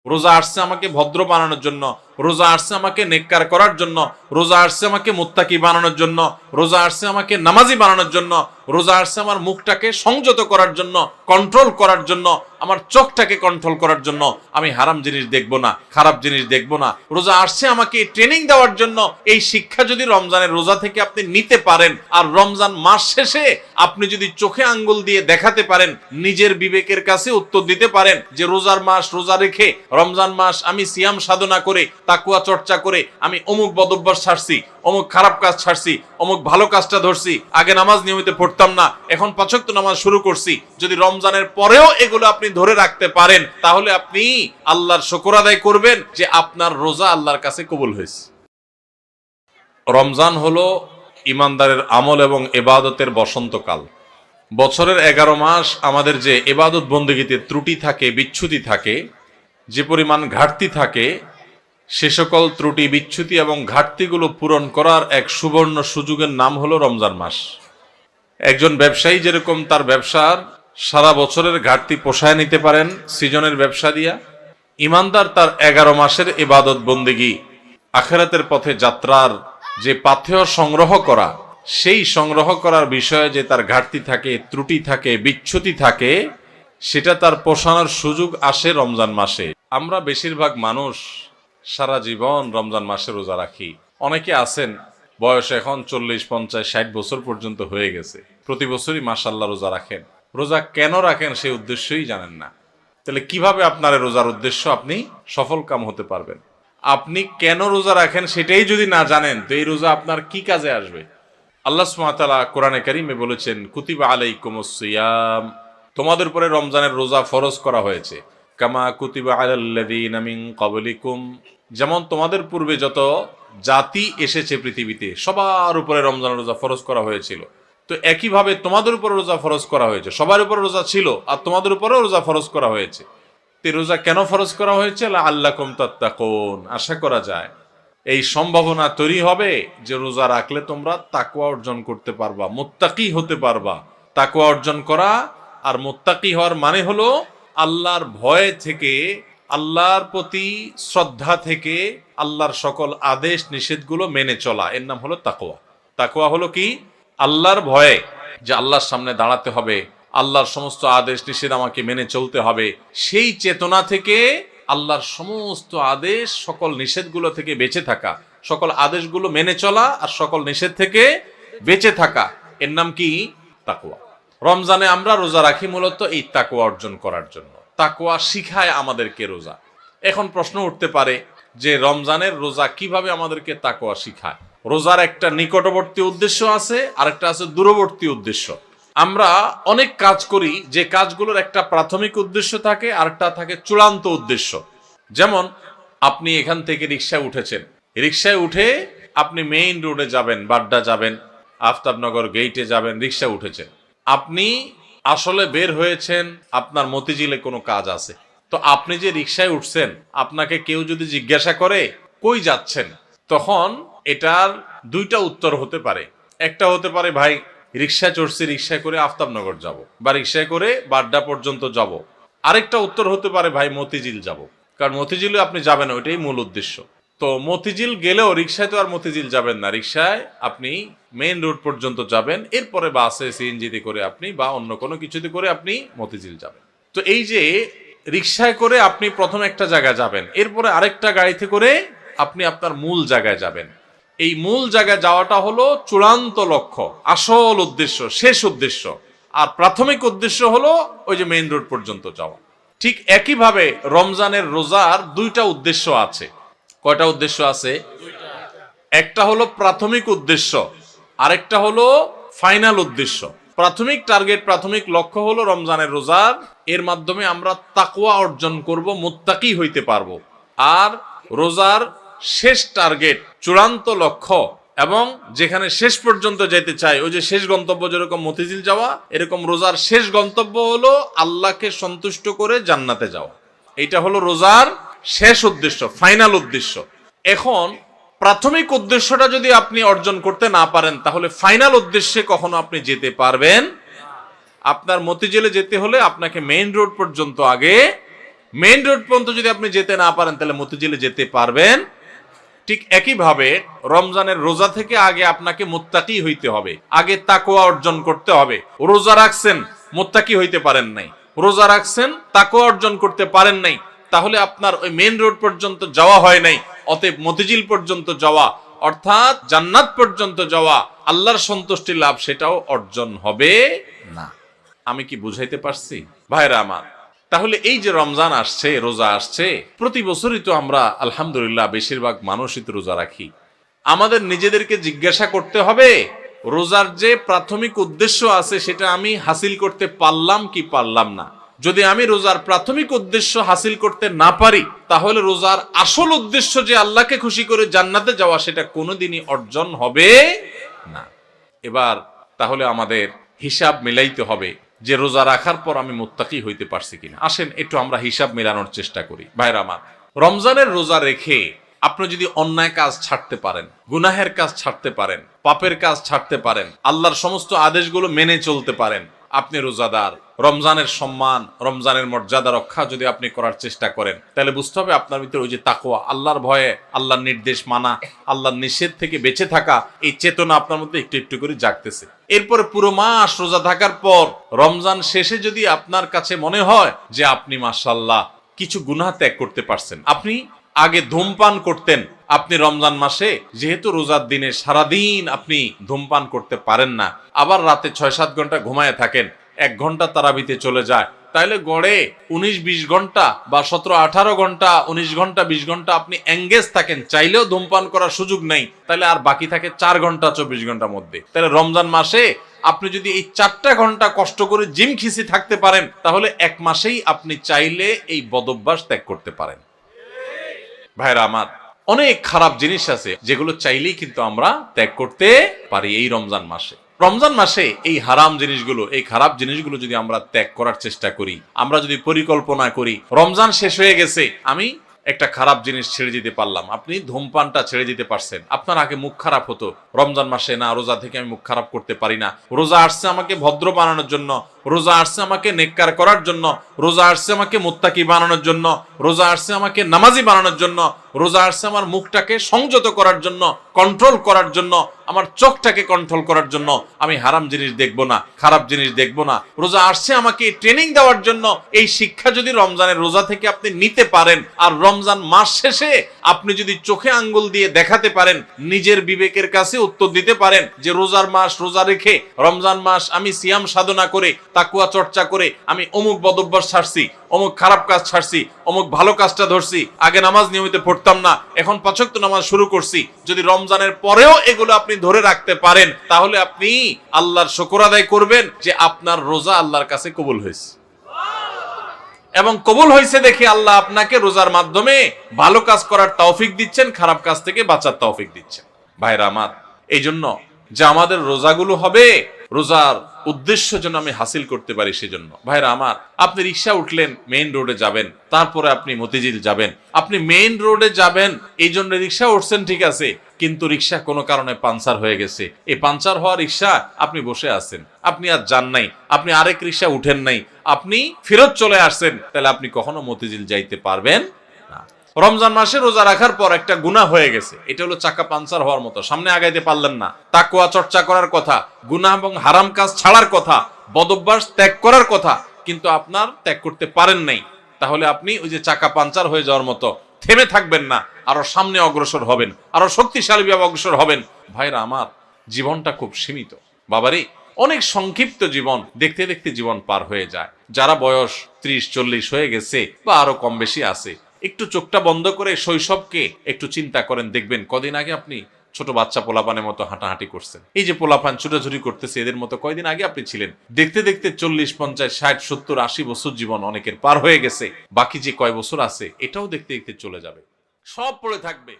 রোজা আসছে আমাকে ভদ্র বানানোর জন্য, রোজা আসছে আমাকে নেককার করার জন্য, রোজা আসছে আমাকে মুত্তাকি বানানোর জন্য, রোজা আসছে আমাকে নামাজি বানানোর জন্য, রোজা আসছে আমার মুখটাকে সংযত করার জন্য, কন্ট্রোল করার জন্য, আমার চোখটাকে কন্ট্রোল করার জন্য। আমি হারাম জিনিস দেখবো না, খারাপ জিনিস দেখবো না। রোজা আসছে আমাকে ট্রেনিং দেওয়ার জন্য। এই শিক্ষা যদি রমজানের রোজা থেকে আপনি নিতে পারেন, আর রমজান মাস শেষে আপনি যদি চোখে আঙ্গুল দিয়ে দেখাতে পারেন, নিজের বিবেকের কাছে উত্তর দিতে পারেন যে রোজার মাস রোজা রেখে, রমজান মাস আমি সিয়াম সাধনা করে, তাকওয়া চর্চা করে আমি অমুক বদভ্যাস ছাড়ছি, অমুক খারাপ কাজ ছাড়ছি, অমুক ভালো কাজটা ধরছি, আগে নামাজ নিয়মিত পড়তাম না, এখন 5 ওয়াক্ত নামাজ শুরু করছি। যদি রমজানের পরেও এগুলো আপনি ধরে রাখতে পারেন, তাহলে আপনি আল্লাহর শুকর আদায় করবেন যে আপনার রোজা আল্লাহর কাছে কবুল হয়েছে। রমজান হলো ইমানদারের আমল এবং ইবাদতের বসন্তকাল। বছরের 11 মাস আমাদের যে ইবাদত বন্দেগীতে ত্রুটি থাকে, বিচ্যুতি থাকে, যে পরিমাণ ঘাটতি থাকে, সে সকল ত্রুটি, বিচ্যুতি এবং ঘাটতিগুলো পূরণ করার এক সুবর্ণ সুযোগের নাম হলো রমজান মাস। একজন ব্যবসায়ী যেরকম তার ব্যবসার সারা বছরের ঘাটতি পোষায় নিতে পারেন সিজনের ব্যবসা দিয়া, ইমানদার তার 11 মাসের ইবাদত বন্দেগী, আখিরাতের পথে যাত্রার যে পাথেয় সংগ্রহ করা, সেই সংগ্রহ করার বিষয়ে যে তার ঘাটতি থাকে, ত্রুটি থাকে, বিচ্যুতি থাকে, সেটা তার পোষানোর সুযোগ আসে রমজান মাসে। আমরা বেশিরভাগ মানুষ সারা জীবন রমজান মাসে রোজা রাখি। অনেকে আছেন বয়স এখন 40, 50, 60 বছর পর্যন্ত হয়ে গেছে, প্রতি বছরই মাশাআল্লাহ রোজা রাখেন। রোজা কেন রাখেন সেই উদ্দেশ্যই জানেন না। তাহলে কিভাবে আপনার রোজার উদ্দেশ্য আপনি সফল কাম হতে পারবেন? আপনি কেন রোজা রাখেন সেটাই যদি না জানেন, তো এই রোজা আপনার কি কাজে আসবে? আল্লাহ সুবহানাহু ওয়া তাআলা কোরআনে কারীমে বলেছেন, কুতিবা আলাইকুমুস সিয়াম, তোমাদের উপরে রমজানের রোজা ফরজ করা হয়েছে। কামা কুতিবা আলাল্লাযীনা মিন ক্বাবলিকুম, যেমন তোমাদের পূর্বে যত জাতি এসেছে পৃথিবীতে সবার উপরে রমজানের রোজা ফরজ করা হয়েছিল। তো একইভাবে তোমাদের উপরে রোজা ফরজ করা হয়েছে। সবার উপরে রোজা ছিল আর তোমাদের উপরেও রোজা ফরজ করা হয়েছে। তো রোজা কেন ফরজ করা হয়েছে? লাআল্লাকুম তাত্তাকুন, আশা করা যায় এই সম্ভাবনা তৈরি হবে যে রোজা রাখলে তোমরা তাকওয়া অর্জন করতে পারবা, মুত্তাকি হতে পারবা। তাকওয়া অর্জন করা আর মুত্তাকি হওয়ার মানে হলো আল্লাহর ভয় থেকে, আল্লাহর প্রতি শ্রদ্ধা থেকে, আল্লাহর সকল আদেশ নিষেধগুলো মেনে চলা, এর নাম হলো তাকওয়া। তাকওয়া হলো কি? আল্লাহর ভয়ে, যে আল্লাহর সামনে দাঁড়াতে হবে, আল্লাহর সমস্ত আদেশ নিষেধ আমাকে মেনে চলতে হবে, সেই চেতনা থেকে আল্লাহর সমস্ত আদেশ, সকল নিষেধগুলো থেকে বেঁচে থাকা, সকল আদেশগুলো মেনে চলা আর সকল নিষেধ থেকে বেঁচে থাকা, এর নাম কি? তাকওয়া। রমজানে আমরা রোজা রাখি মূলত এই তাকওয়া অর্জন করার জন্য। তাকওয়া শিখায় আমাদেরকে রোজা। এখন প্রশ্ন উঠতে পারে যে রমজানের রোজা কিভাবে আমাদেরকে তাকওয়া শিখায়? রোজার একটা নিকটবর্তী উদ্দেশ্য আছে, আরেকটা আছে দূরবর্তী উদ্দেশ্য। আমরা অনেক কাজ করি যে কাজগুলোর একটা প্রাথমিক উদ্দেশ্য থাকে, আরেকটা থাকে চূড়ান্ত উদ্দেশ্য। যেমন আপনি এখান থেকে রিকশায় উঠেছেন, রিকশায় উঠে আপনি মেইন রোডে যাবেন, বাড্ডা যাবেন, আফতাবনগর গেইটে যাবেন, রিকশা উঠেছেন। আপনি আসলে বের হয়েছেন, আপনার মতিঝিলে কোনো কাজ আছে। তো আপনি যে রিকশায় উঠছেন, আপনাকে কেউ যদি জিজ্ঞাসা করে কই যাচ্ছেন, তখন এটার দুইটা উত্তর হতে পারে। একটা হতে পারে ভাই রিকশায় চড়ছি, রিকশায় করে আফতাবনগর যাব, বা রিকশায় করে বাড্ডা পর্যন্ত যাব। আরেকটা উত্তর হতে পারে ভাই মতিঝিল যাব, কারণ মতিঝিলে আপনি যাবেন, ওইটাই মূল উদ্দেশ্য। তো মতিঝিল গেলেও রিকশায় তো আর মতিঝিল যাবেন না, রিকশায় আপনি মেইন রোড পর্যন্ত যাবেন, এরপরে বাসে, সিএনজিতে করে আপনি বা অন্য কোনো কিছুতে করে আপনি মতিঝিল যাবেন। তো এই যে রিকশায় করে আপনি প্রথম একটা জায়গায় যাবেন, এরপরে আরেকটা গাড়িতে করে আপনি আপনার মূল জায়গায় যাবেন। এই মূল জায়গায় যাওয়াটা হলো চূড়ান্ত লক্ষ্য, আসল উদ্দেশ্য, শেষ উদ্দেশ্য। আর প্রাথমিক উদ্দেশ্য হলো ওই যে মেইন রোড পর্যন্ত যাওয়া। ঠিক একইভাবে রমজানের রোজার দুইটা উদ্দেশ্য আছে। কয়টা উদ্দেশ্য আছে? একটা হলো প্রাথমিক উদ্দেশ্য, আরেকটা হলো ফাইনাল উদ্দেশ্য। প্রাথমিক টার্গেট, প্রাথমিক লক্ষ্য হলো রমজানের রোজার, এর মাধ্যমে আমরা তাকওয়া অর্জন করব, মুত্তাকি হইতে পারবো। আর রোজার শেষ টার্গেট, চূড়ান্ত লক্ষ্য এবং যেখানে শেষ পর্যন্ত যেতে চাই, ওই যে শেষ গন্তব্য যেরকম মতিঝিল যাওয়া, এরকম রোজার শেষ গন্তব্য হলো আল্লাহকে সন্তুষ্ট করে জান্নাতে যাওয়া। এইটা হলো রোজার শেষ উদ্দেশ্য, ফাইনাল উদ্দেশ্য। এখন প্রাথমিক উদ্দেশ্যটা যদি আপনি অর্জন করতে না পারেন, তাহলে ফাইনাল উদ্দেশ্যে কখনো আপনি যেতে পারবেন? আপনার মতিঝিলে যেতে হলে আপনাকে মেইন রোড পর্যন্ত আগে মেইন রোড পর্যন্ত যদি আপনি যেতে না পারেন তাহলে মতিঝিলে যেতে পারবেন। ঠিক একইভাবে রমজানের রোজা থেকে আগে আপনাকে মুত্তাকি হইতে হবে, আগে তাকওয়া অর্জন করতে হবে। রোজা রাখছেন, মুত্তাকি হইতে পারেন নাই, রোজা রাখছেন, তাকওয়া অর্জন করতে পারেন নাই, তাহলে আপনার ওই মেইন রোড পর্যন্ত যাওয়া হয় নাই। অতএব মতিঝিল পর্যন্ত যাওয়া অর্থাৎ জান্নাত পর্যন্ত যাওয়া, আল্লাহর সন্তুষ্টি লাভ, সেটাও অর্জন হবে না। আমি কি বুঝাইতে পারছি ভাইরা আমার? তাহলে এই যে রমজান আসছে, রোজা আসছে, প্রতি বছরই তো আমরা আলহামদুলিল্লাহ বেশিরভাগ মানুষই তো রোজা রাখি। আমাদের নিজেদেরকে জিজ্ঞাসা করতে হবে, রোজার যে প্রাথমিক উদ্দেশ্য আছে সেটা আমি হাসিল করতে পারলাম কি পারলাম না। যদি আমি রোজার প্রাথমিক উদ্দেশ্য হাসিল করতে না পারি, তাহলে রোজার আসল উদ্দেশ্য যে আল্লাহকে খুশি করে জান্নাতে যাওয়া, সেটা কোনোদিনই অর্জন হবে না। এবার তাহলে আমাদের হিসাব মিলাইতে হবে যে রোজা রাখার পর আমি মুত্তাকি হইতে পারছি কিনা। আসেন একটু আমরা হিসাব মেলানোর চেষ্টা করি। ভাইরা আমার, রমজানের রোজা রেখে আপনি যদি অন্যায় কাজ ছাড়তে পারেন, গুনাহের কাজ ছাড়তে পারেন, পাপের কাজ ছাড়তে পারেন, আল্লাহর সমস্ত আদেশগুলো মেনে চলতে পারেন, আপনি রোজাদার। রমজানের সম্মান, রমজানের মর্যাদা রক্ষা যদি আপনি করার চেষ্টা করেন, তাহলে বুঝতে হবে আপনার ভিতরে ওই যে তাকওয়া, আল্লাহর ভয়ে, আল্লাহর নির্দেশ মানা, আল্লাহর নিষেধ থেকে বেঁচে থাকা, এই চেতনা আপনার মধ্যে একটু একটু করে জাগতেছে। এরপরে পুরো মাস রোজা থাকার পর রমজান শেষে যদি আপনার কাছে মনে হয় যে আপনি মাশাআল্লাহ কিছু গুনাহ ত্যাগ করতে পারছেন, আপনি আগে ধূমপান করতেন, আপনি রমজান মাসে যেহেতু রোজার দিনে সারাদিন আপনি ধূমপান করতে পারেন না, আবার রাতে 6-7 ঘন্টা ঘুমায় থাকেন, 1 ঘন্টা তারাবিতে চলে যায়, তাহলে গড়ে 19-20 ঘন্টা বা 17-18 ঘন্টা, 19 ঘন্টা 20 ঘন্টা আপনি এঙ্গেজ থাকেন, চাইলেও ধূমপান করার সুযোগ নেই, তাহলে আর বাকি থাকে 4 ঘন্টা 24 ঘন্টার মধ্যে। তাহলে রমজান মাসে আপনি যদি এই 4টা ঘন্টা কষ্ট করে জিম খিসি থাকতে পারেন, তাহলে 1 মাসেই আপনি চাইলে এই বদভ্যাস ত্যাগ করতে পারেন। ভাইরা আমার, অনেক খারাপ জিনিস আছে যেগুলো চাইলেই কিন্তু আমরা ত্যাগ করতে পারি এই রমজান মাসে। রমজান মাসে এই হারাম জিনিসগুলো, এই খারাপ জিনিসগুলো যদি আমরা ত্যাগ করার চেষ্টা করি, আমরা যদি পরিকল্পনা করি, রমজান শেষ হয়ে গেছে, আমি একটা খারাপ জিনিস ছেড়ে দিতে পারলাম। আপনি ধূমপানটা ছেড়ে দিতে পারছেন। আপনার আগে মুখ খারাপ হতো, রমজান মাসে না, রোজা থেকে আমি মুখ খারাপ করতে পারি না, রোজা আসছে আমাকে ভদ্র বানানোর জন্য, রোজা আসছে আমাকে নেককার করার জন্য, রোজা আসছে আমাকে মুত্তাকি বানানোর জন্য, রোজা আসছে আমাকে নামাজি বানানোর জন্য, রোজা আসছে আমার মুখটাকে সংযত করার জন্য, কন্ট্রোল করার জন্য, আমার চোখটাকে কন্ট্রোল করার জন্য। আমি হারাম জিনিস দেখব না, খারাপ জিনিস দেখব না। রোজা আসছে আমাকে ট্রেনিং দেওয়ার জন্য। এই শিক্ষা যদি রমজানের রোজা থেকে আপনি নিতে পারেন, আর রমজান মাস শেষে আপনি যদি চোখে আঙ্গুল দিয়ে দেখাতে পারেন, নিজের বিবেকের কাছে উত্তর দিতে পারেন যে রোজার মাস রোজা রেখে, রমজান মাস আমি সিয়াম সাধনা করে, তাকওয়া চর্চা করে আমি অমুক বদভ্যাস ছাড়ছি, অমুক খারাপ কাজ ছাড়ছি, অমুক ভালো কাজটা ধরছি, আগে নামাজ নিয়মিত পড়তাম না, এখন 5 ওয়াক্ত নামাজ শুরু করছি। যদি রমজানের পরেও এগুলো আপনি ধরে রাখতে পারেন, তাহলে আপনি আল্লাহর শুকর আদায় করবেন যে আপনার রোজা আল্লাহর কাছে কবুল হয়েছে। এবং কবুল হয়েছে দেখে আল্লাহ আপনাকে রোজার মাধ্যমে ভালো কাজ করার তৌফিক দিচ্ছেন, খারাপ কাজ থেকে বাঁচার তৌফিক দিচ্ছেন। ভাইরা আমার, এই জন্য যে আমাদের রোজাগুলো হবে, রোজার উদ্দেশ্য যেন আমি হাসিল করতে পারি, সেজন্য। ভাইরা আমার, আপনি রিক্সা উঠলেন, মেইন রোডে যাবেন, তারপরে আপনি মতিঝিল যাবেন, আপনি মেইন রোডে যাবেন এই জন্য রিক্সা উঠছেন, ঠিক আছে, কিন্তু রিক্সা কোনো কারণে পাঞ্চার হয়ে গেছে। এই পাঞ্চার হওয়া রিক্সা আপনি বসে আছেন, আপনি আর যান নাই, আপনি আরেক রিক্সা উঠেন নাই, আপনি ফেরত চলে আসছেন, তাহলে আপনি কখনো মতিঝিল যাইতে পারবেন না। রমজান মাসে রোজা রাখার পর একটা গুনাহ হয়ে গেছে, এটা হলো চাকা পাঞ্চার হওয়ার মতো, সামনে আগাইতে পারলেন না। তাকওয়া চর্চা করার কথা, গুনাহ এবং হারাম কাজ ছাড়ার কথা, বদভ্যাস ত্যাগ করার কথা, কিন্তু আপনার ত্যাগ করতে পারেন নাই। তাহলে আপনি ওই যে চাকা পাঞ্চার হয়ে যাওয়ার মতো থেমে থাকবেন না, আরো সামনে অগ্রসর হবেন, আরো শক্তিশালী ভাবে অগ্রসর হবেন। ভাইরা আমার, জীবনটা খুব সীমিত বাবারে, অনেক সংক্ষিপ্ত জীবন, দেখতে দেখতে জীবন পার হয়ে যায়। যারা বয়স 30-40 হয়ে গেছে বা আরো কম বেশি আছে, একটু চোখটা বন্ধ করে শৈশবকে একটু চিন্তা করেন, দেখবেন কদিন আগে আপনি ছোট বাচ্চা পোলাপানের মতো হাঁটাহাঁটি করছেন। এই যে পোলাপান ছুটাছুটি করতেছে, এদের মতো কয়দিন আগে আপনি ছিলেন। দেখতে দেখতে 40, 50, 60, 70, 80 বছর জীবন অনেকের পার হয়ে গেছে। বাকি যে কয় বছর আছে, এটাও দেখতে দেখতে চলে যাবে, সব পড়ে থাকবে।